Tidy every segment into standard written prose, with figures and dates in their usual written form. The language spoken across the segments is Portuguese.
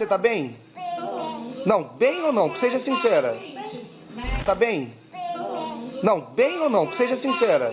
Você tá bem? Não, bem ou não? Seja sincera. Tá bem? Não, bem ou não? Seja sincera.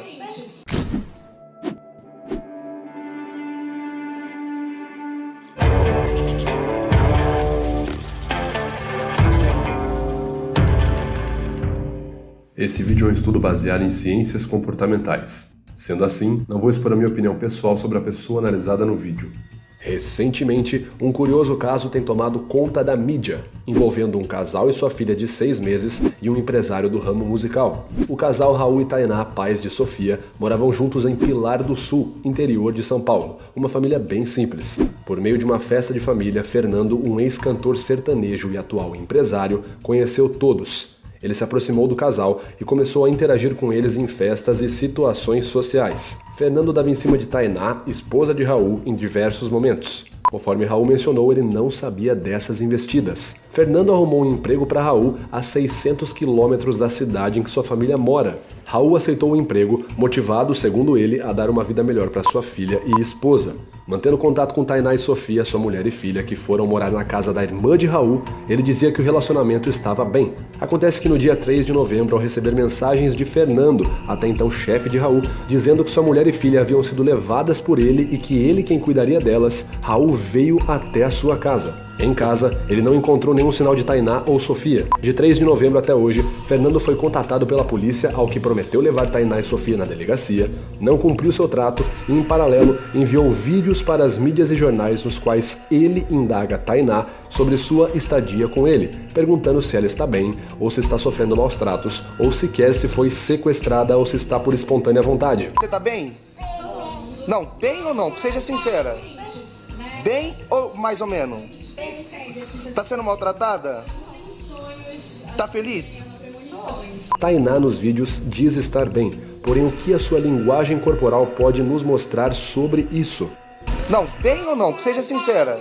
Esse vídeo é um estudo baseado em ciências comportamentais. Sendo assim, não vou expor a minha opinião pessoal sobre a pessoa analisada no vídeo. Recentemente, um curioso caso tem tomado conta da mídia, envolvendo um casal e sua filha de 6 meses e um empresário do ramo musical. O casal Raul e Tainá, pais de Sofia, moravam juntos em Pilar do Sul, interior de São Paulo, uma família bem simples. Por meio de uma festa de família, Fernando, um ex-cantor sertanejo e atual empresário, conheceu todos. Ele se aproximou do casal e começou a interagir com eles em festas e situações sociais. Fernando dava em cima de Tainá, esposa de Raul, em diversos momentos. Conforme Raul mencionou, ele não sabia dessas investidas. Fernando arrumou um emprego para Raul a 600 quilômetros da cidade em que sua família mora. Raul aceitou o emprego, motivado, segundo ele, a dar uma vida melhor para sua filha e esposa. Mantendo contato com Tainá e Sofia, sua mulher e filha, que foram morar na casa da irmã de Raul, ele dizia que o relacionamento estava bem. Acontece que no dia 3 de novembro, ao receber mensagens de Fernando, até então chefe de Raul, dizendo que sua mulher e filha haviam sido levadas por ele e que ele quem cuidaria delas, Raul veio até a sua casa. Em casa, ele não encontrou nenhum sinal de Tainá ou Sofia. De 3 de novembro até hoje, Fernando foi contatado pela polícia, ao que prometeu levar Tainá e Sofia na delegacia, não cumpriu seu trato e, em paralelo, enviou vídeos para as mídias e jornais nos quais ele indaga Tainá sobre sua estadia com ele, perguntando se ela está bem, ou se está sofrendo maus tratos, ou sequer se foi sequestrada ou se está por espontânea vontade. Você tá bem? Não, bem ou não? Seja sincera. Bem ou mais ou menos? Tá sendo maltratada? Tá feliz? Tainá nos vídeos diz estar bem, porém o que a sua linguagem corporal pode nos mostrar sobre isso? Não, bem ou não? Seja sincera.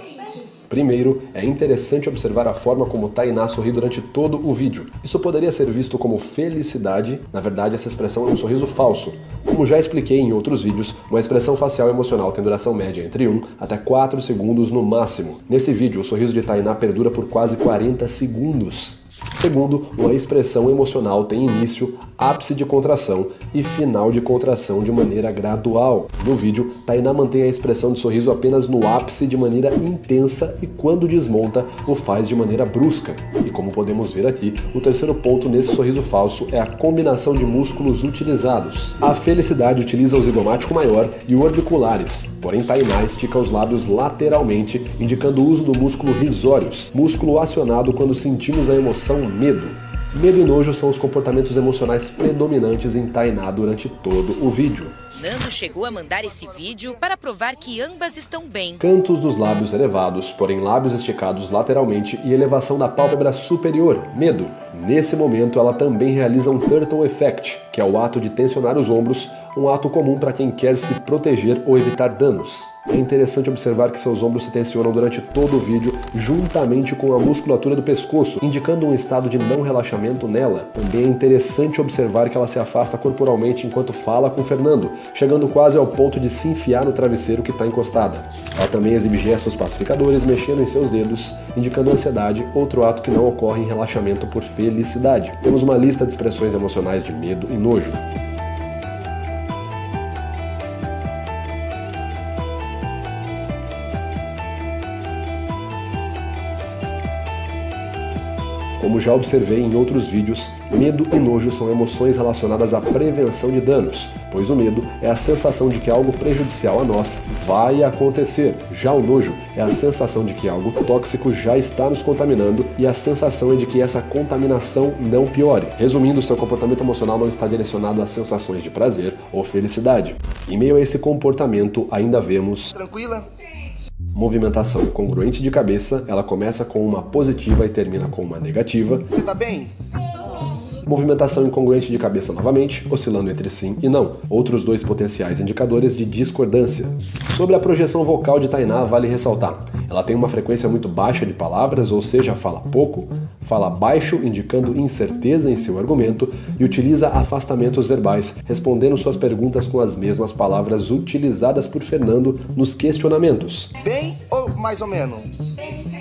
Primeiro, é interessante observar a forma como Tainá sorri durante todo o vídeo. Isso poderia ser visto como felicidade, na verdade essa expressão é um sorriso falso. Como já expliquei em outros vídeos, uma expressão facial emocional tem duração média entre 1 até 4 segundos no máximo. Nesse vídeo, o sorriso de Tainá perdura por quase 40 segundos. Segundo, uma expressão emocional tem início, ápice de contração e final de contração de maneira gradual. No vídeo, Tainá mantém a expressão de sorriso apenas no ápice de maneira intensa e quando desmonta, o faz de maneira brusca. E como podemos ver aqui, o terceiro ponto nesse sorriso falso é a combinação de músculos utilizados. A felicidade utiliza o zigomático maior e o orbiculares, porém Tainá estica os lábios lateralmente, indicando o uso do músculo risórios, músculo acionado quando sentimos a emoção medo. Medo e nojo são os comportamentos emocionais predominantes em Tainá durante todo o vídeo. Nando chegou a mandar esse vídeo para provar que ambas estão bem. Cantos dos lábios elevados, porém lábios esticados lateralmente e elevação da pálpebra superior, medo. Nesse momento, ela também realiza um turtle effect, que é o ato de tensionar os ombros, um ato comum para quem quer se proteger ou evitar danos. É interessante observar que seus ombros se tensionam durante todo o vídeo, juntamente com a musculatura do pescoço, indicando um estado de não relaxamento nela. Também é interessante observar que ela se afasta corporalmente enquanto fala com Fernando, chegando quase ao ponto de se enfiar no travesseiro que está encostada. Ela também exibe gestos pacificadores, mexendo em seus dedos, indicando ansiedade, outro ato que não ocorre em relaxamento por felicidade. Temos uma lista de expressões emocionais de medo e nojo. Como já observei em outros vídeos, medo e nojo são emoções relacionadas à prevenção de danos, pois o medo é a sensação de que algo prejudicial a nós vai acontecer. Já o nojo é a sensação de que algo tóxico já está nos contaminando e a sensação é de que essa contaminação não piore. Resumindo, seu comportamento emocional não está direcionado a sensações de prazer ou felicidade. Em meio a esse comportamento, ainda vemos... Tranquila? Movimentação incongruente de cabeça, ela começa com uma positiva e termina com uma negativa. Você tá bem? Movimentação incongruente de cabeça novamente, oscilando entre sim e não. Outros dois potenciais indicadores de discordância. Sobre a projeção vocal de Tainá, vale ressaltar. Ela tem uma frequência muito baixa de palavras, ou seja, fala pouco, fala baixo, indicando incerteza em seu argumento, e utiliza afastamentos verbais, respondendo suas perguntas com as mesmas palavras utilizadas por Fernando nos questionamentos. Bem ou mais ou menos?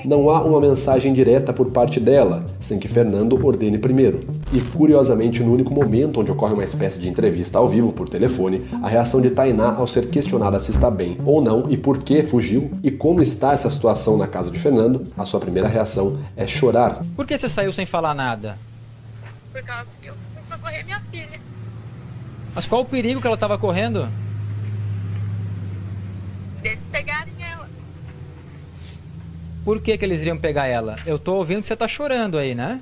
não há uma mensagem direta por parte dela, sem que Fernando ordene primeiro. E curiosamente, no único momento onde ocorre uma espécie de entrevista ao vivo por telefone, a reação de Tainá ao ser questionada se está bem ou não e por que fugiu e como está essa situação na casa de Fernando, a sua primeira reação é chorar. Por que você saiu sem falar nada? Por causa que eu fui socorrer minha filha. Mas qual o perigo que ela estava correndo? Deles pegarem ela. Por que eles iriam pegar ela? Eu tô ouvindo que você tá chorando aí, né?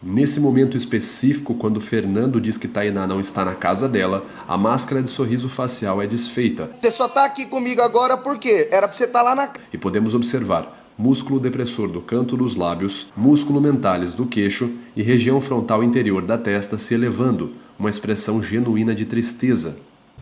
Nesse momento específico, quando Fernando diz que Tainá não está na casa dela, a máscara de sorriso facial é desfeita. Você só tá aqui comigo agora por quê? Era pra você estar lá na... E podemos observar músculo depressor do canto dos lábios, músculo mentalis do queixo e região frontal interior da testa se elevando, uma expressão genuína de tristeza.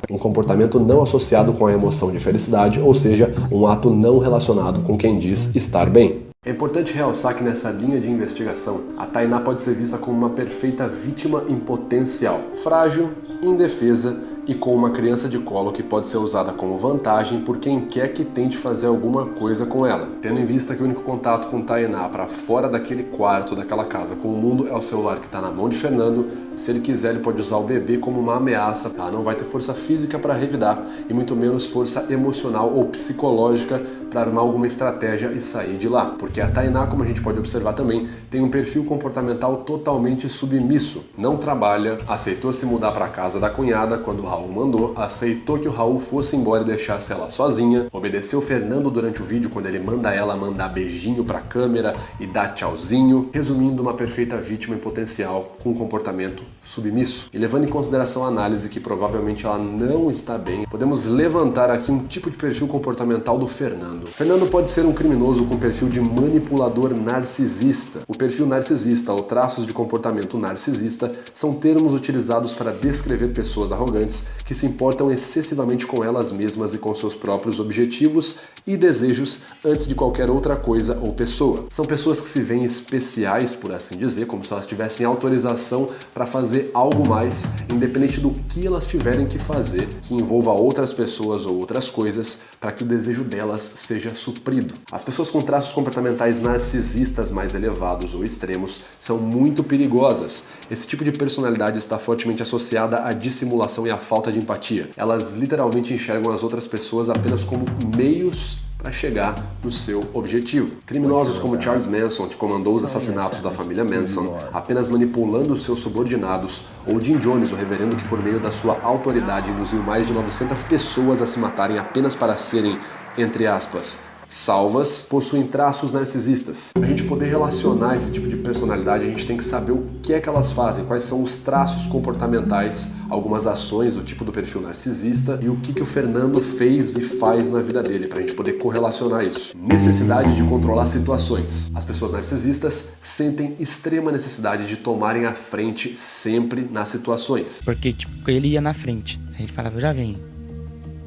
Um comportamento não associado com a emoção de felicidade, ou seja, um ato não relacionado com quem diz estar bem. É importante realçar que nessa linha de investigação, a Tainá pode ser vista como uma perfeita vítima em potencial, frágil, indefesa e com uma criança de colo que pode ser usada como vantagem por quem quer que tente fazer alguma coisa com ela. Tendo em vista que o único contato com Tainá para fora daquele quarto, daquela casa com o mundo é o celular que está na mão de Fernando, se ele quiser ele pode usar o bebê como uma ameaça. Ela não vai ter força física para revidar e muito menos força emocional ou psicológica para armar alguma estratégia e sair de lá. Porque a Tainá, como a gente pode observar também, tem um perfil comportamental totalmente submisso. Não trabalha, aceitou se mudar para a casa da cunhada quando o Raul mandou, aceitou que o Raul fosse embora e deixasse ela sozinha, obedeceu Fernando durante o vídeo quando ele manda ela mandar beijinho pra câmera e dar tchauzinho, resumindo uma perfeita vítima em potencial com um comportamento submisso. E levando em consideração a análise que provavelmente ela não está bem, podemos levantar aqui um tipo de perfil comportamental do Fernando. Fernando pode ser um criminoso com perfil de manipulador narcisista. O perfil narcisista ou traços de comportamento narcisista são termos utilizados para descrever pessoas arrogantes que se importam excessivamente com elas mesmas e com seus próprios objetivos e desejos antes de qualquer outra coisa ou pessoa. São pessoas que se veem especiais, por assim dizer, como se elas tivessem autorização para fazer algo mais, independente do que elas tiverem que fazer, que envolva outras pessoas ou outras coisas, para que o desejo delas seja suprido. As pessoas com traços comportamentais narcisistas mais elevados ou extremos são muito perigosas. Esse tipo de personalidade está fortemente associada à dissimulação e à falta de empatia. Elas literalmente enxergam as outras pessoas apenas como meios para chegar no seu objetivo. Criminosos como Charles Manson, que comandou os assassinatos da família Manson, apenas manipulando os seus subordinados, ou Jim Jones, o reverendo que por meio da sua autoridade induziu mais de 900 pessoas a se matarem apenas para serem, entre aspas, salvas, possuem traços narcisistas. Para a gente poder relacionar esse tipo de personalidade, a gente tem que saber o que é que elas fazem, quais são os traços comportamentais, algumas ações do tipo do perfil narcisista e o que o Fernando fez e faz na vida dele, para a gente poder correlacionar isso. Necessidade de controlar situações. As pessoas narcisistas sentem extrema necessidade de tomarem a frente sempre nas situações. Porque, tipo, ele ia na frente, aí ele falava, eu já venho.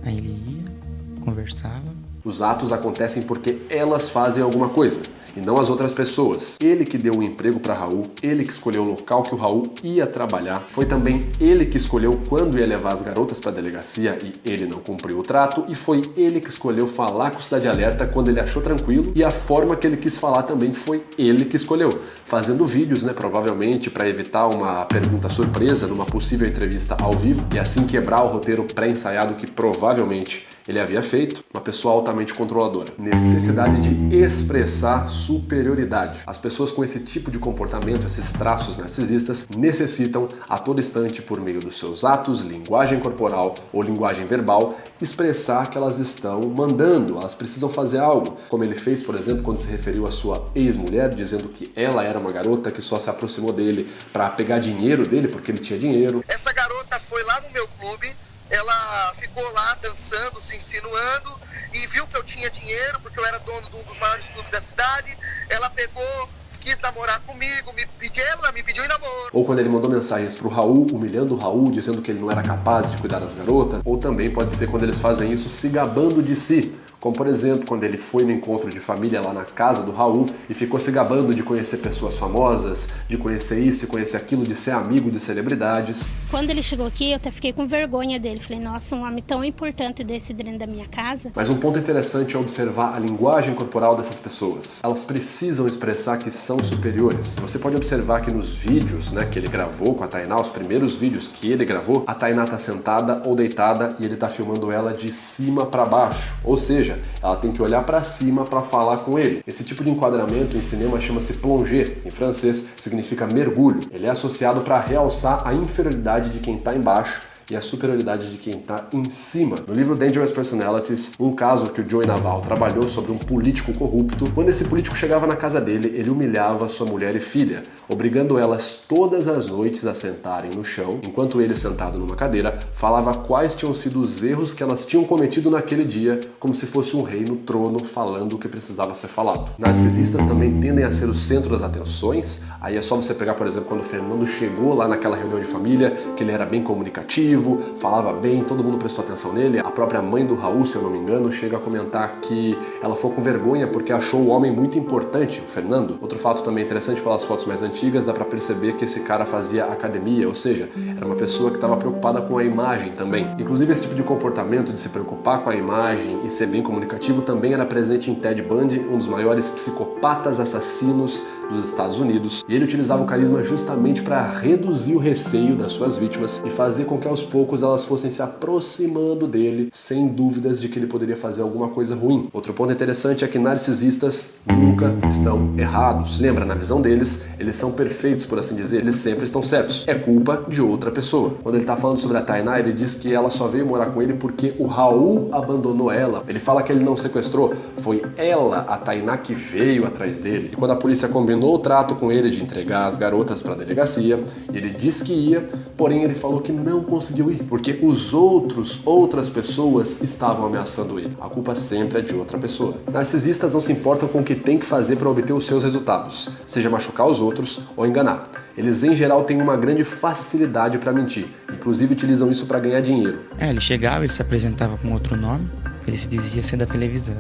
Aí ele ia, conversava. Os atos acontecem porque elas fazem alguma coisa, e não as outras pessoas. Ele que deu o emprego para Raul, ele que escolheu o local que o Raul ia trabalhar, foi também ele que escolheu quando ia levar as garotas para a delegacia e ele não cumpriu o trato, e foi ele que escolheu falar com o Cidade Alerta quando ele achou tranquilo, e a forma que ele quis falar também foi ele que escolheu, fazendo vídeos, provavelmente para evitar uma pergunta surpresa numa possível entrevista ao vivo, e assim quebrar o roteiro pré-ensaiado que provavelmente ele havia feito. Uma pessoa altamente controladora. Necessidade de expressar superioridade. As pessoas com esse tipo de comportamento, esses traços narcisistas, necessitam a todo instante, por meio dos seus atos, linguagem corporal ou linguagem verbal, expressar que elas estão mandando, elas precisam fazer algo. Como ele fez, por exemplo, quando se referiu à sua ex-mulher, dizendo que ela era uma garota que só se aproximou dele para pegar dinheiro dele, porque ele tinha dinheiro. Essa garota foi lá no meu clube, ela ficou lá dançando, se insinuando e viu que eu tinha dinheiro, porque eu era dono de um dos maiores clubes da cidade. Ela pegou, quis namorar comigo, ela me pediu em namoro. Ou quando ele mandou mensagens pro Raul, humilhando o Raul, dizendo que ele não era capaz de cuidar das garotas. Ou também pode ser quando eles fazem isso se gabando de si, como por exemplo, quando ele foi no encontro de família lá na casa do Raul e ficou se gabando de conhecer pessoas famosas, de conhecer isso e conhecer aquilo, de ser amigo de celebridades. Quando ele chegou aqui, eu até fiquei com vergonha dele. Falei, nossa, um homem tão importante desse dentro da minha casa. Mas um ponto interessante é observar a linguagem corporal dessas pessoas. Elas precisam expressar que são superiores. Você pode observar que nos vídeos, que ele gravou com a Tainá, os primeiros vídeos que ele gravou, a Tainá tá sentada ou deitada e ele tá filmando ela de cima para baixo. Ou seja, ela tem que olhar para cima para falar com ele. Esse tipo de enquadramento em cinema chama-se plonger. Em francês significa mergulho. Ele é associado para realçar a inferioridade de quem está embaixo e a superioridade de quem está em cima. No livro Dangerous Personalities, um caso que o Joey Naval trabalhou sobre um político corrupto, quando esse político chegava na casa dele, ele humilhava sua mulher e filha, obrigando elas todas as noites a sentarem no chão, enquanto ele, sentado numa cadeira, falava quais tinham sido os erros que elas tinham cometido naquele dia, como se fosse um rei no trono falando o que precisava ser falado. Narcisistas também tendem a ser o centro das atenções. Aí é só você pegar, por exemplo, quando o Fernando chegou lá naquela reunião de família, que ele era bem comunicativo, falava bem, todo mundo prestou atenção nele. A própria mãe do Raul, se eu não me engano, chega a comentar que ela ficou com vergonha porque achou o homem muito importante, o Fernando. Outro fato também interessante, pelas fotos mais antigas, dá pra perceber que esse cara fazia academia, ou seja, era uma pessoa que estava preocupada com a imagem também. Inclusive, esse tipo de comportamento de se preocupar com a imagem e ser bem comunicativo também era presente em Ted Bundy, um dos maiores psicopatas assassinos dos Estados Unidos, e ele utilizava o carisma justamente para reduzir o receio das suas vítimas e fazer com que aos poucos elas fossem se aproximando dele, sem dúvidas de que ele poderia fazer alguma coisa ruim. Outro ponto interessante é que narcisistas nunca estão errados. Lembra, na visão deles, eles são perfeitos, por assim dizer, eles sempre estão certos. É culpa de outra pessoa. Quando ele tá falando sobre a Tainá, ele diz que ela só veio morar com ele porque o Raul abandonou ela. Ele fala que ele não sequestrou, foi ela, a Tainá, que veio atrás dele. E quando a polícia combinou o trato com ele de entregar as garotas para a delegacia, ele disse que ia, porém ele falou que não conseguiu ir, porque outras pessoas estavam ameaçando ele. A culpa sempre é de outra pessoa. Narcisistas não se importam com o que tem que fazer para obter os seus resultados, seja machucar os outros ou enganar. Eles em geral têm uma grande facilidade para mentir, inclusive utilizam isso para ganhar dinheiro. Ele chegava, ele se apresentava com outro nome, ele se dizia ser da televisão.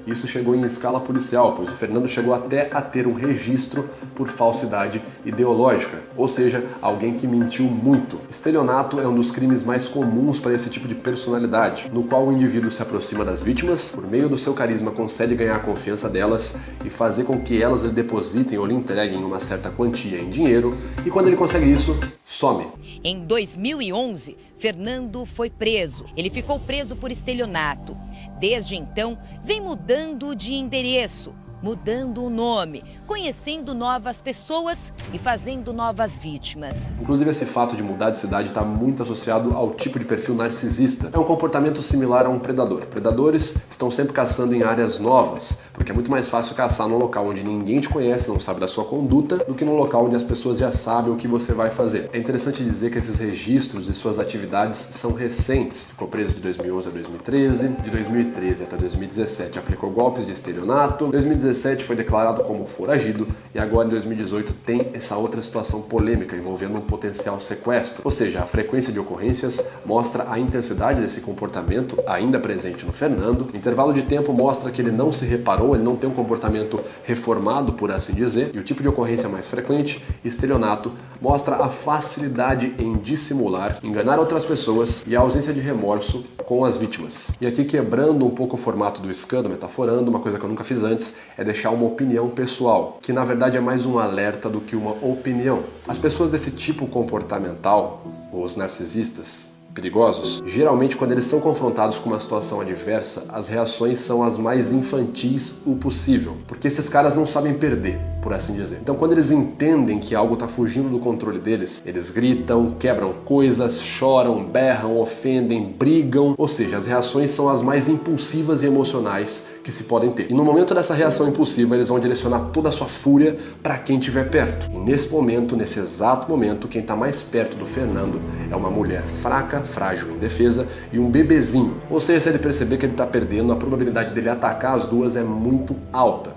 Isso chegou em escala policial, pois o Fernando chegou até a ter um registro por falsidade ideológica, ou seja, alguém que mentiu muito. Estelionato é um dos crimes mais comuns para esse tipo de personalidade, no qual o indivíduo se aproxima das vítimas, por meio do seu carisma consegue ganhar a confiança delas e fazer com que elas lhe depositem ou lhe entreguem uma certa quantia em dinheiro, e quando ele consegue isso, some. Em 2011, Fernando foi preso. Ele ficou preso por estelionato. Desde então, vem mudando de endereço, mudando o nome, conhecendo novas pessoas e fazendo novas vítimas. Inclusive, esse fato de mudar de cidade está muito associado ao tipo de perfil narcisista. É um comportamento similar a um predador. Predadores estão sempre caçando em áreas novas, porque é muito mais fácil caçar num local onde ninguém te conhece, não sabe da sua conduta, do que num local onde as pessoas já sabem o que você vai fazer. É interessante dizer que esses registros e suas atividades são recentes. Ficou preso de 2011 a 2013, de 2013 até 2017 aplicou golpes de estelionato, 2017 foi declarado como foragido e agora em 2018 tem essa outra situação polêmica envolvendo um potencial sequestro. Ou seja, a frequência de ocorrências mostra a intensidade desse comportamento ainda presente no Fernando. O intervalo de tempo mostra que ele não se reparou, ele não tem um comportamento reformado, por assim dizer. E o tipo de ocorrência mais frequente, estelionato, mostra a facilidade em dissimular, enganar outras pessoas e a ausência de remorso com as vítimas. E aqui, quebrando um pouco o formato do escândalo, metaforando, uma coisa que eu nunca fiz antes, é deixar uma opinião pessoal, que na verdade é mais um alerta do que uma opinião. As pessoas desse tipo comportamental, os narcisistas perigosos, geralmente quando eles são confrontados com uma situação adversa, as reações são as mais infantis o possível, porque esses caras não sabem perder, por assim dizer. Então quando eles entendem que algo está fugindo do controle deles, eles gritam, quebram coisas, choram, berram, ofendem, brigam, ou seja, as reações são as mais impulsivas e emocionais que se podem ter. E no momento dessa reação impulsiva, eles vão direcionar toda a sua fúria para quem estiver perto. E nesse momento, nesse exato momento, quem está mais perto do Fernando é uma mulher fraca, frágil, indefesa e um bebezinho. Ou seja, se ele perceber que ele está perdendo, a probabilidade dele atacar as duas é muito alta.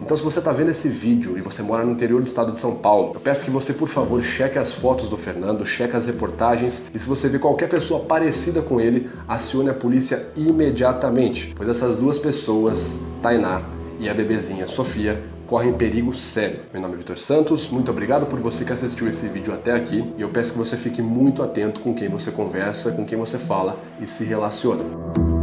Então se você está vendo esse vídeo e você mora no interior do estado de São Paulo, eu peço que você, por favor, cheque as fotos do Fernando, cheque as reportagens e se você vê qualquer pessoa parecida com ele, acione a polícia imediatamente, pois essas duas pessoas, Tainá e a bebezinha Sofia, correm perigo sério. Meu nome é Vitor Santos, muito obrigado por você que assistiu esse vídeo até aqui e eu peço que você fique muito atento com quem você conversa, com quem você fala e se relaciona.